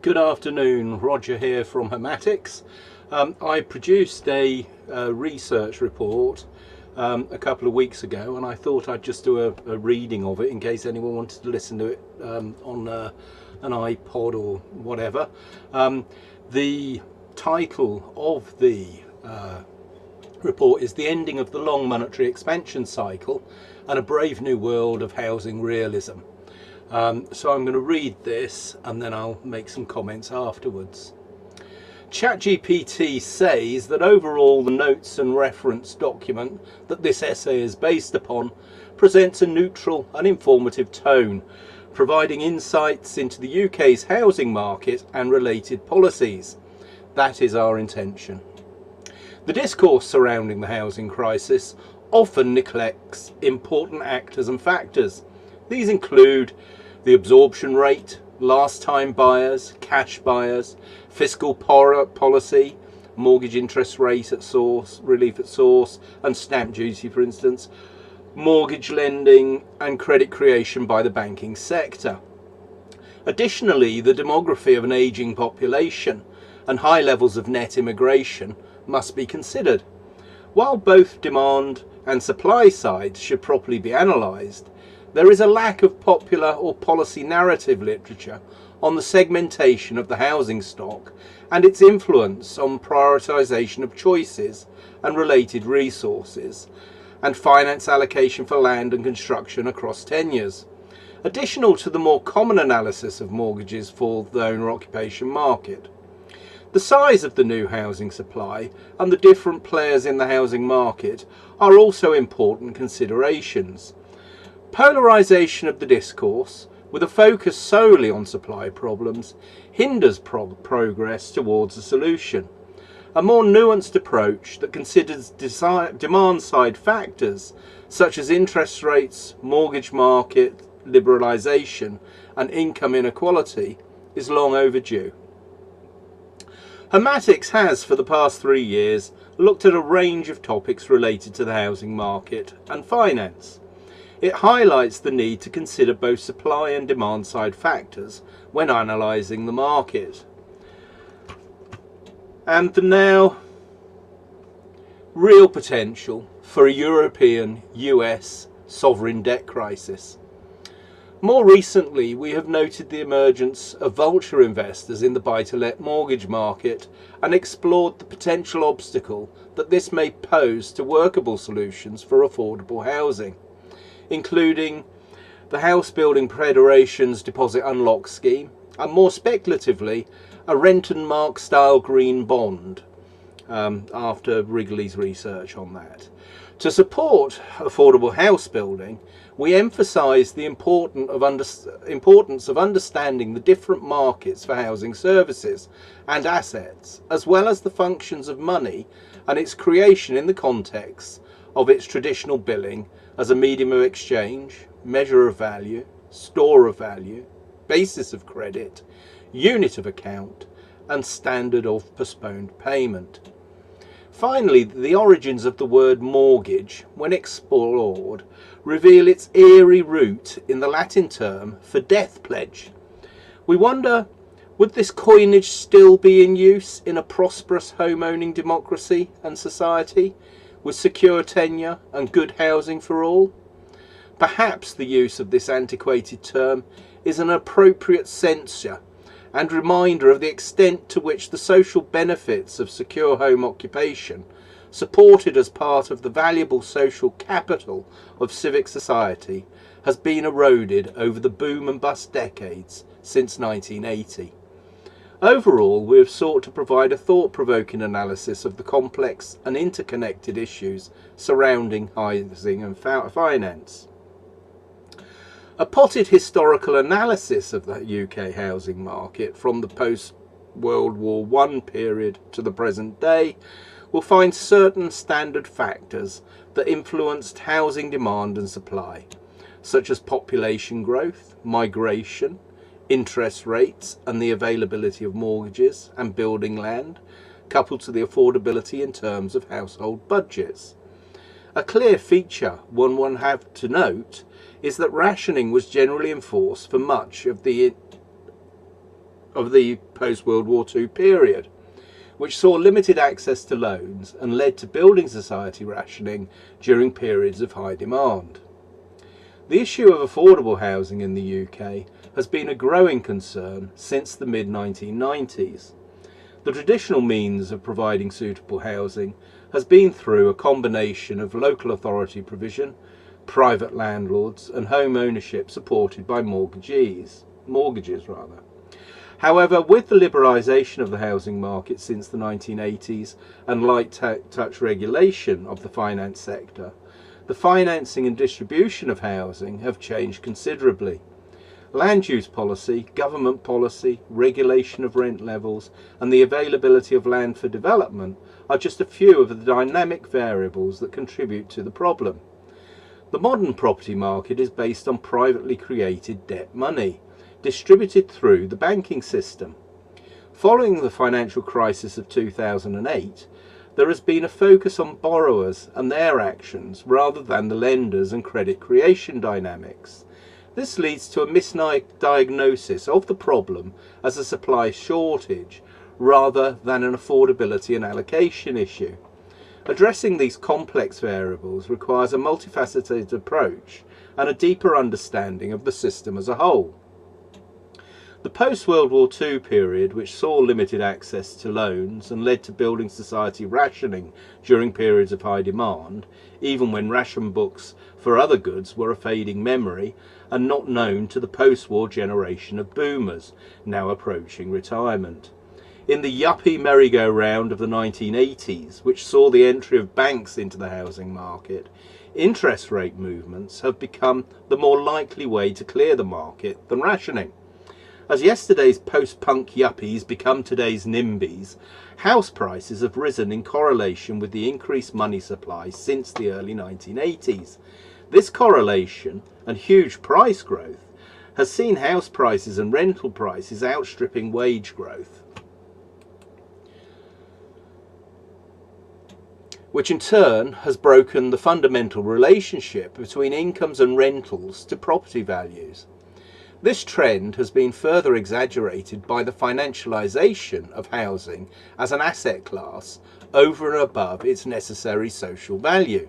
Good afternoon, Roger here from Homatics. I produced a research report a couple of weeks ago, and I thought I'd just do a reading of it in case anyone wanted to listen to it on an iPod or whatever. The title of the report is "The Ending of the Long Monetary Expansion Cycle and a Brave New World of Housing Realism." So I'm going to read this and then I'll make some comments afterwards. ChatGPT says that overall the notes and reference document that this essay is based upon presents a neutral and informative tone, providing insights into the UK's housing market and related policies. That is our intention. The discourse surrounding the housing crisis often neglects important actors and factors. These include the absorption rate, last-time buyers, cash buyers, fiscal policy, mortgage interest rate at source, relief at source, and stamp duty, for instance, mortgage lending and credit creation by the banking sector. Additionally, the demography of an ageing population and high levels of net immigration must be considered. While both demand and supply sides should properly be analysed, there is a lack of popular or policy narrative literature on the segmentation of the housing stock and its influence on prioritisation of choices and related resources, and finance allocation for land and construction across tenures. Additional to the more common analysis of mortgages for the owner-occupation market. The size of the new housing supply and the different players in the housing market are also important considerations. Polarisation of the discourse, with a focus solely on supply problems, hinders progress towards a solution. A more nuanced approach that considers demand-side factors such as interest rates, mortgage market, liberalisation and income inequality is long overdue. Homatics has, for the past 3 years, looked at a range of topics related to the housing market and finance. It highlights the need to consider both supply and demand side factors when analysing the market. And the now real potential for a European US sovereign debt crisis. More recently, we have noted the emergence of vulture investors in the buy-to-let mortgage market and explored the potential obstacle that this may pose to workable solutions for affordable housing, including the House Building Federation's Deposit Unlock scheme, and more speculatively, a Renton-Mark style green bond, after Wrigley's research on that. To support affordable house building, we emphasise the importance of understanding the different markets for housing services and assets, as well as the functions of money and its creation in the context of its traditional billing as a medium of exchange, measure of value, store of value, basis of credit, unit of account, and standard of postponed payment. Finally, the origins of the word mortgage, when explored, reveal its eerie root in the Latin term for death pledge. We wonder, would this coinage still be in use in a prosperous home-owning democracy and society, with secure tenure and good housing for all? Perhaps the use of this antiquated term is an appropriate censure and reminder of the extent to which the social benefits of secure home occupation, supported as part of the valuable social capital of civic society, has been eroded over the boom and bust decades since 1980. Overall, we have sought to provide a thought-provoking analysis of the complex and interconnected issues surrounding housing and finance. A potted historical analysis of the UK housing market from the post-World War I period to the present day will find certain standard factors that influenced housing demand and supply, such as population growth, migration, interest rates and the availability of mortgages and building land, coupled to the affordability in terms of household budgets. A clear feature one have to note is that rationing was generally enforced for much of the of the post-World War II period, which saw limited access to loans and led to building society rationing during periods of high demand. The issue of affordable housing in the UK has been a growing concern since the mid-1990s. The traditional means of providing suitable housing has been through a combination of local authority provision, private landlords and home ownership supported by mortgages. However, with the liberalisation of the housing market since the 1980s and light touch regulation of the finance sector, the financing and distribution of housing have changed considerably. Land use policy, government policy, regulation of rent levels and the availability of land for development are just a few of the dynamic variables that contribute to the problem. The modern property market is based on privately created debt money, distributed through the banking system. Following the financial crisis of 2008, there has been a focus on borrowers and their actions rather than the lenders and credit creation dynamics. This leads to a misdiagnosis of the problem as a supply shortage rather than an affordability and allocation issue. Addressing these complex variables requires a multifaceted approach and a deeper understanding of the system as a whole. The post-World War II period, which saw limited access to loans and led to building society rationing during periods of high demand, even when ration books for other goods were a fading memory and not known to the post-war generation of boomers now approaching retirement. In the yuppie merry-go-round of the 1980s, which saw the entry of banks into the housing market, interest rate movements have become the more likely way to clear the market than rationing. As yesterday's post-punk yuppies become today's NIMBYs, house prices have risen in correlation with the increased money supply since the early 1980s. This correlation and huge price growth has seen house prices and rental prices outstripping wage growth, which in turn has broken the fundamental relationship between incomes and rentals to property values. This trend has been further exaggerated by the financialisation of housing as an asset class over and above its necessary social value.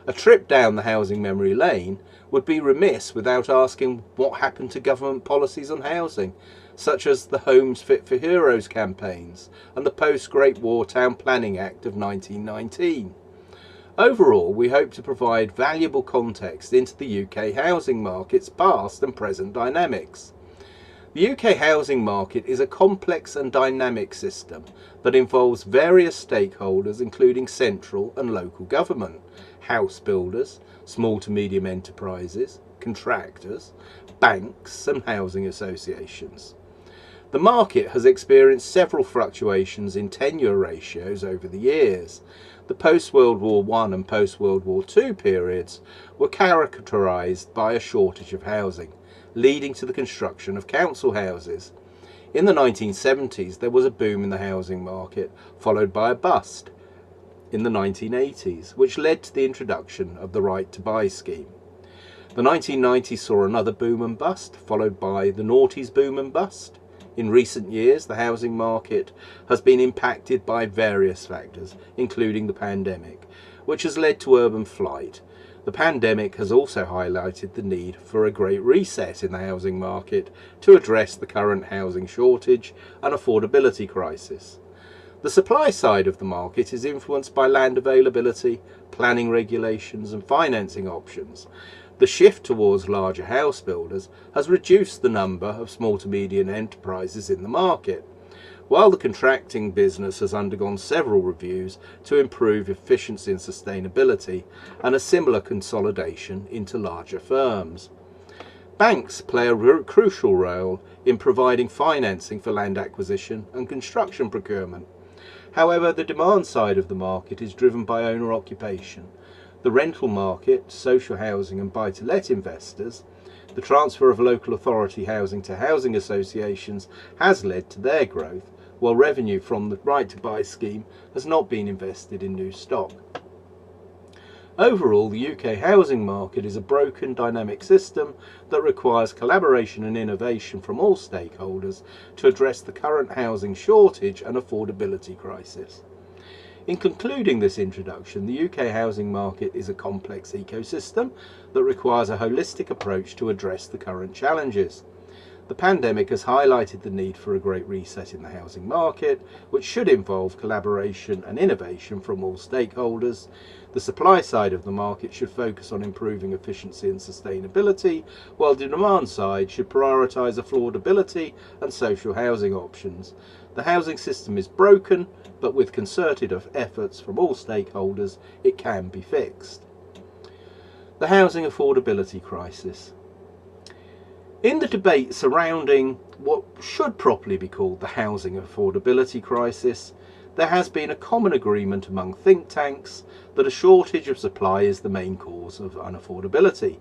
A trip down the housing memory lane would be remiss without asking what happened to government policies on housing, such as the Homes Fit for Heroes campaigns and the post-Great War Town Planning Act of 1919. Overall, we hope to provide valuable context into the UK housing market's past and present dynamics. The UK housing market is a complex and dynamic system that involves various stakeholders including central and local government, house builders, small to medium enterprises, contractors, banks and housing associations. The market has experienced several fluctuations in tenure ratios over the years. The post-World War I and post-World War II periods were characterised by a shortage of housing, leading to the construction of council houses. In the 1970s, there was a boom in the housing market, followed by a bust in the 1980s, which led to the introduction of the Right to Buy scheme. The 1990s saw another boom and bust, followed by the noughties boom and bust. In recent years, the housing market has been impacted by various factors, including the pandemic, which has led to urban flight. The pandemic has also highlighted the need for a great reset in the housing market to address the current housing shortage and affordability crisis. The supply side of the market is influenced by land availability, planning regulations and financing options. The shift towards larger house builders has reduced the number of small to medium enterprises in the market, while the contracting business has undergone several reviews to improve efficiency and sustainability and a similar consolidation into larger firms. Banks play a crucial role in providing financing for land acquisition and construction procurement. However, the demand side of the market is driven by owner occupation. The rental market, social housing and buy-to-let investors, the transfer of local authority housing to housing associations has led to their growth, while revenue from the Right to Buy scheme has not been invested in new stock. Overall, the UK housing market is a broken, dynamic system that requires collaboration and innovation from all stakeholders to address the current housing shortage and affordability crisis. In concluding this introduction, the UK housing market is a complex ecosystem that requires a holistic approach to address the current challenges. The pandemic has highlighted the need for a great reset in the housing market, which should involve collaboration and innovation from all stakeholders. The supply side of the market should focus on improving efficiency and sustainability, while the demand side should prioritise affordability and social housing options. The housing system is broken, but with concerted efforts from all stakeholders, it can be fixed. The housing affordability crisis. In the debate surrounding what should properly be called the housing affordability crisis, there has been a common agreement among think tanks that a shortage of supply is the main cause of unaffordability.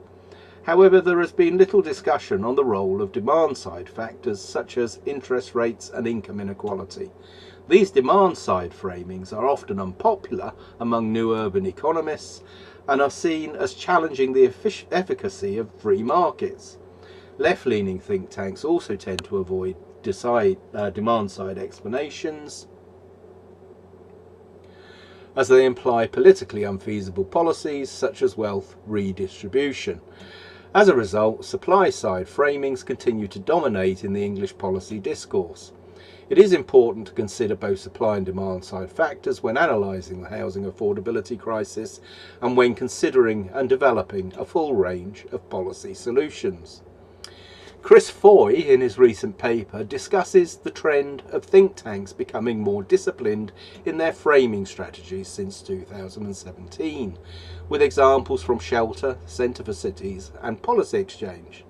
However, there has been little discussion on the role of demand-side factors such as interest rates and income inequality. These demand-side framings are often unpopular among new urban economists and are seen as challenging the efficacy of free markets. Left-leaning think tanks also tend to avoid demand-side explanations, as they imply politically unfeasible policies such as wealth redistribution. As a result, supply-side framings continue to dominate in the English policy discourse. It is important to consider both supply and demand side factors when analysing the housing affordability crisis and when considering and developing a full range of policy solutions. Chris Foy, in his recent paper, discusses the trend of think tanks becoming more disciplined in their framing strategies since 2017, with examples from Shelter, Centre for Cities and Policy Exchange.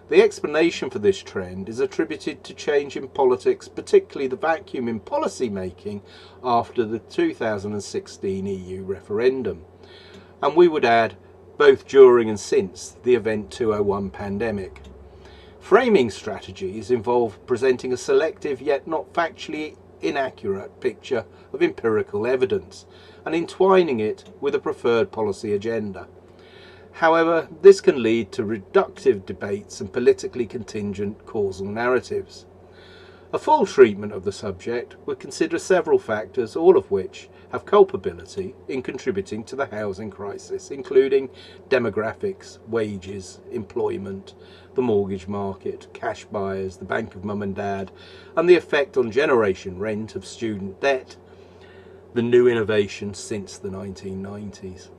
The explanation for this trend is attributed to change in politics, particularly the vacuum in policy making after the 2016 EU referendum, and we would add both during and since the Event 201 pandemic. Framing strategies involve presenting a selective yet not factually inaccurate picture of empirical evidence and entwining it with a preferred policy agenda. However, this can lead to reductive debates and politically contingent causal narratives. A full treatment of the subject would consider several factors, all of which have culpability in contributing to the housing crisis, including demographics, wages, employment, the mortgage market, cash buyers, the bank of mum and dad, and the effect on generation rent of student debt, the new innovation since the 1990s.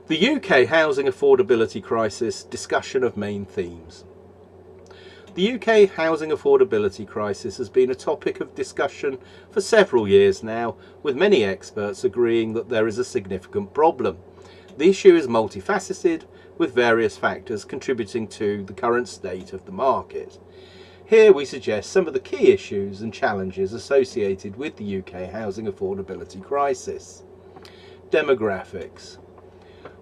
The UK housing affordability crisis, discussion of main themes. The UK housing affordability crisis has been a topic of discussion for several years now, with many experts agreeing that there is a significant problem. The issue is multifaceted, with various factors contributing to the current state of the market. Here we suggest some of the key issues and challenges associated with the UK housing affordability crisis. Demographics.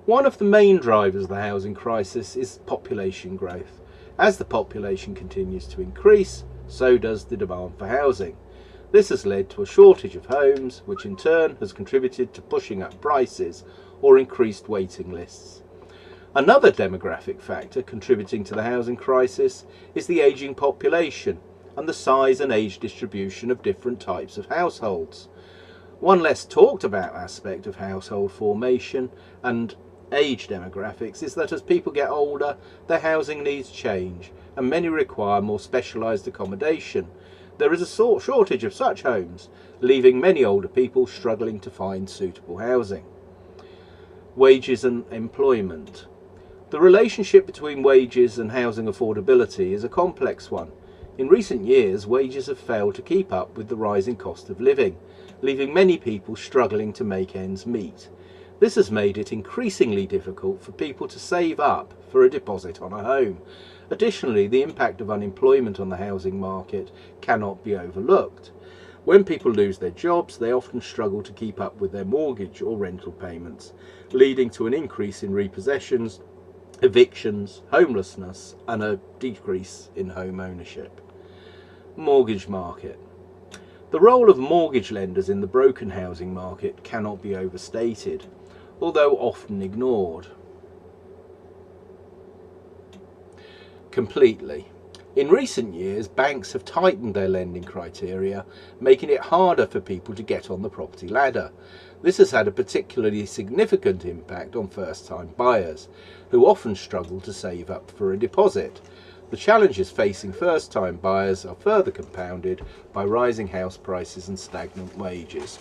One of the main drivers of the housing crisis is population growth. As the population continues to increase, so does the demand for housing. This has led to a shortage of homes, which in turn has contributed to pushing up prices or increased waiting lists. Another demographic factor contributing to the housing crisis is the ageing population and the size and age distribution of different types of households. One less talked about aspect of household formation and age demographics is that as people get older, their housing needs change and many require more specialised accommodation. There is a shortage of such homes, leaving many older people struggling to find suitable housing. Wages and employment. The relationship between wages and housing affordability is a complex one. In recent years, wages have failed to keep up with the rising cost of living, leaving many people struggling to make ends meet. This has made it increasingly difficult for people to save up for a deposit on a home. Additionally, the impact of unemployment on the housing market cannot be overlooked. When people lose their jobs, they often struggle to keep up with their mortgage or rental payments, leading to an increase in repossessions, evictions, homelessness, and a decrease in home ownership. Mortgage market. The role of mortgage lenders in the broken housing market cannot be overstated. although often ignored completely. In recent years, banks have tightened their lending criteria, making it harder for people to get on the property ladder. This has had a particularly significant impact on first-time buyers, who often struggle to save up for a deposit. The challenges facing first-time buyers are further compounded by rising house prices and stagnant wages.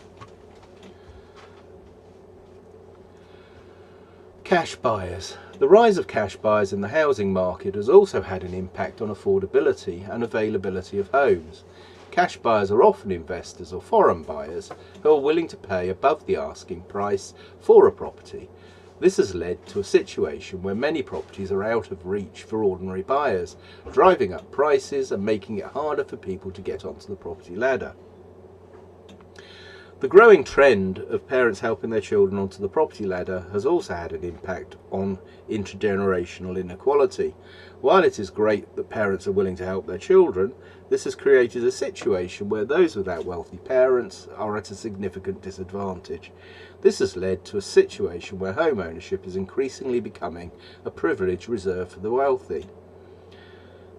Cash buyers. The rise of cash buyers in the housing market has also had an impact on affordability and availability of homes. Cash buyers are often investors or foreign buyers who are willing to pay above the asking price for a property. This has led to a situation where many properties are out of reach for ordinary buyers, driving up prices and making it harder for people to get onto the property ladder. The growing trend of parents helping their children onto the property ladder has also had an impact on intergenerational inequality. While it is great that parents are willing to help their children, this has created a situation where those without wealthy parents are at a significant disadvantage. This has led to a situation where home ownership is increasingly becoming a privilege reserved for the wealthy.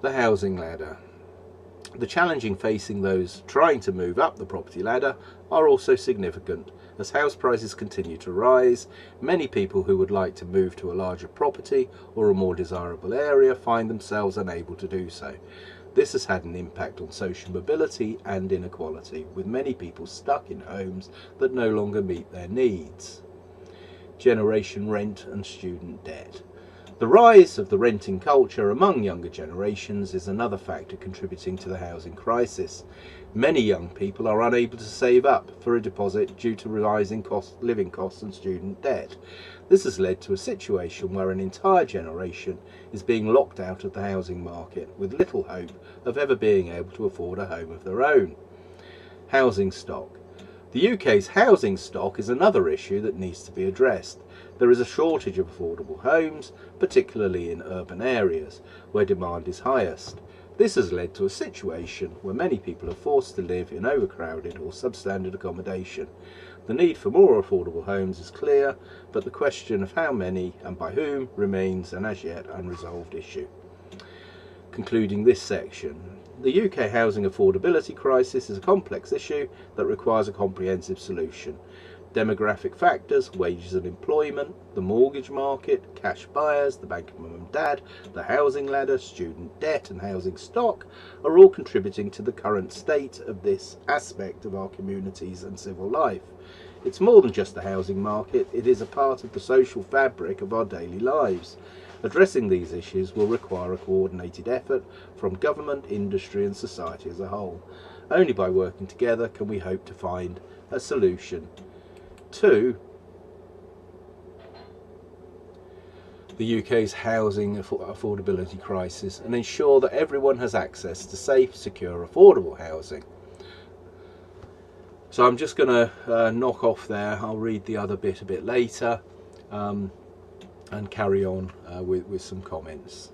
The housing ladder. The challenges facing those trying to move up the property ladder are also significant. As house prices continue to rise, many people who would like to move to a larger property or a more desirable area find themselves unable to do so. This has had an impact on social mobility and inequality, with many people stuck in homes that no longer meet their needs. Generation rent and student debt. The rise of the renting culture among younger generations is another factor contributing to the housing crisis. Many young people are unable to save up for a deposit due to rising living costs and student debt. This has led to a situation where an entire generation is being locked out of the housing market, with little hope of ever being able to afford a home of their own. Housing stock. The UK's housing stock is another issue that needs to be addressed. There is a shortage of affordable homes, particularly in urban areas, where demand is highest. This has led to a situation where many people are forced to live in overcrowded or substandard accommodation. The need for more affordable homes is clear, but the question of how many and by whom remains an as yet unresolved issue. Concluding this section, the UK housing affordability crisis is a complex issue that requires a comprehensive solution. Demographic factors, wages and employment, the mortgage market, cash buyers, the bank of mum and dad, the housing ladder, student debt and housing stock are all contributing to the current state of this aspect of our communities and civil life. It's more than just the housing market, it is a part of the social fabric of our daily lives. Addressing these issues will require a coordinated effort from government, industry and society as a whole. Only by working together can we hope to find a solution to the UK's housing affordability crisis and ensure that everyone has access to safe, secure, affordable housing. So I'm just going to knock off there. I'll read the other bit a bit later and carry on with some comments.